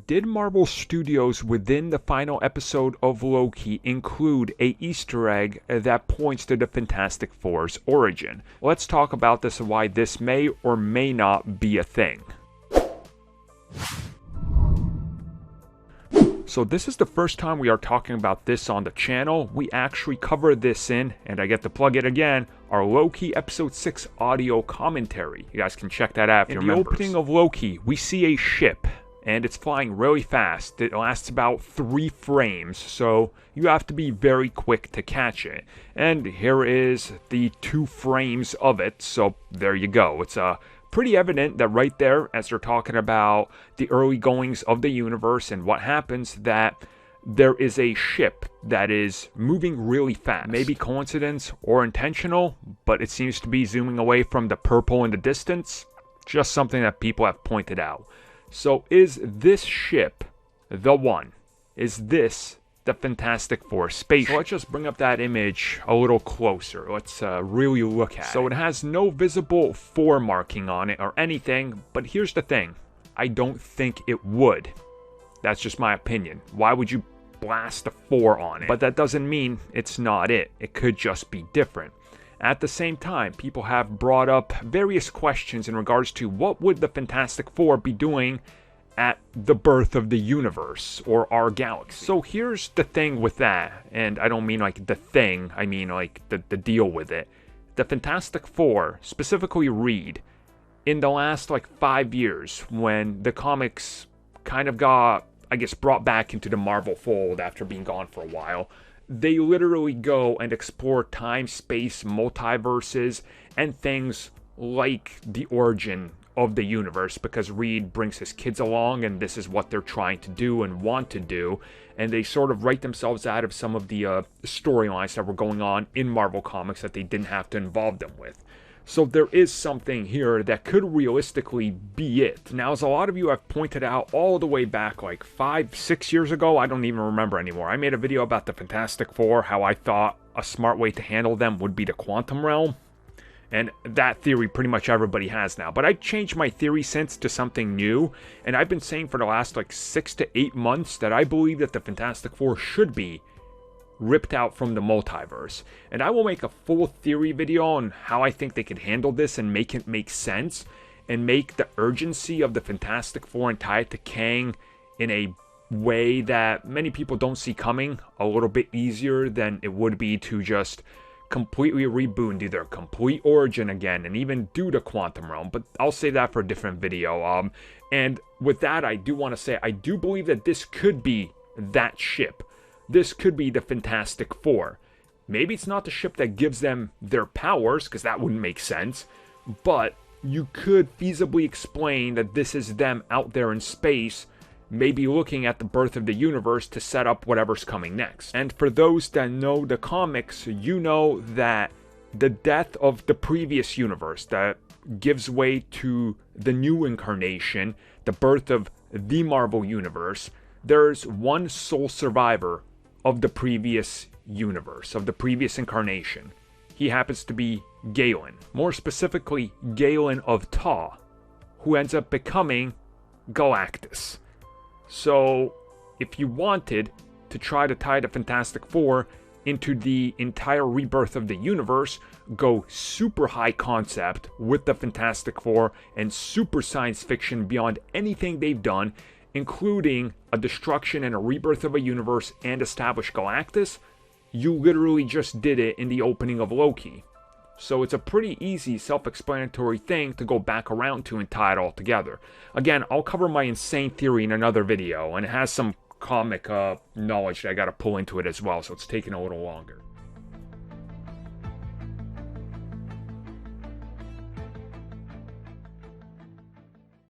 Did Marvel Studios within the final episode of Loki include a Easter egg that points to the Fantastic Four's origin? Let's talk about this and why this may or may not be a thing. So this is the first time we are talking about this on the channel. We actually covered this in, and I get to plug it again, our Loki Episode 6 audio commentary. You guys can check that out if you're members. In the opening of Loki, we see a ship, and it's flying really fast. It lasts about 3 frames, so you have to be very quick to catch it. And here is the 2 frames of it, so there you go. It's pretty evident that right there, as they're talking about the early goings of the universe and what happens, that there is a ship that is moving really fast. Maybe coincidence or intentional, but it seems to be zooming away from the purple in the distance. Just something that people have pointed out. So is this ship the one? Is this the Fantastic Four spaceship? So let's just bring up that image a little closer. Let's really look at it. So it has no visible 4 marking on it or anything, but here's the thing. I don't think it would. That's just my opinion. Why would you blast a 4 on it? But that doesn't mean it's not it. It could just be different. At the same time, people have brought up various questions in regards to what would the Fantastic Four be doing at the birth of the universe or our galaxy. So here's the thing with that, and I don't mean like the thing, I mean like the deal with it. The Fantastic Four, specifically Reed, in the last like 5 years when the comics kind of got, I guess, brought back into the Marvel fold after being gone for a while, they literally go and explore time, space, multiverses, and things like the origin of the universe, because Reed brings his kids along and this is what they're trying to do and want to do, and they sort of write themselves out of some of the storylines that were going on in Marvel Comics that they didn't have to involve them with. So there is something here that could realistically be it. Now, as a lot of you have pointed out all the way back like 5-6 years ago, I don't even remember anymore. I made a video about the Fantastic Four, how I thought a smart way to handle them would be the quantum realm. And that theory pretty much everybody has now. But I changed my theory since to something new. And I've been saying for the last like 6 to 8 months that I believe that the Fantastic Four should be ripped out from the multiverse. And I will make a full theory video on how I think they could handle this and make it make sense. And make the urgency of the Fantastic Four and tie it to Kang in a way that many people don't see coming a little bit easier than it would be to just completely reboot and do their complete origin again and even do the quantum realm, but I'll save that for a different video. And with that, I do want to say I do believe that this could be that ship. This could be the Fantastic Four. Maybe it's not the ship that gives them their powers, because that wouldn't make sense, but you could feasibly explain that this is them out there in space, maybe looking at the birth of the universe to set up whatever's coming next. And for those that know the comics, you know that the death of the previous universe that gives way to the new incarnation, the birth of the Marvel Universe, there's one sole survivor of the previous universe, of the previous incarnation. He happens to be Galen. More specifically, Galen of Ta, who ends up becoming Galactus. So, if you wanted to try to tie the Fantastic Four into the entire rebirth of the universe, go super high concept with the Fantastic Four and super science fiction beyond anything they've done, including a destruction and a rebirth of a universe and establish Galactus, you literally just did it in the opening of Loki. So it's a pretty easy, self-explanatory thing to go back around to and tie it all together. Again, I'll cover my insane theory in another video, and it has some comic knowledge that I gotta pull into it as well, so it's taking a little longer.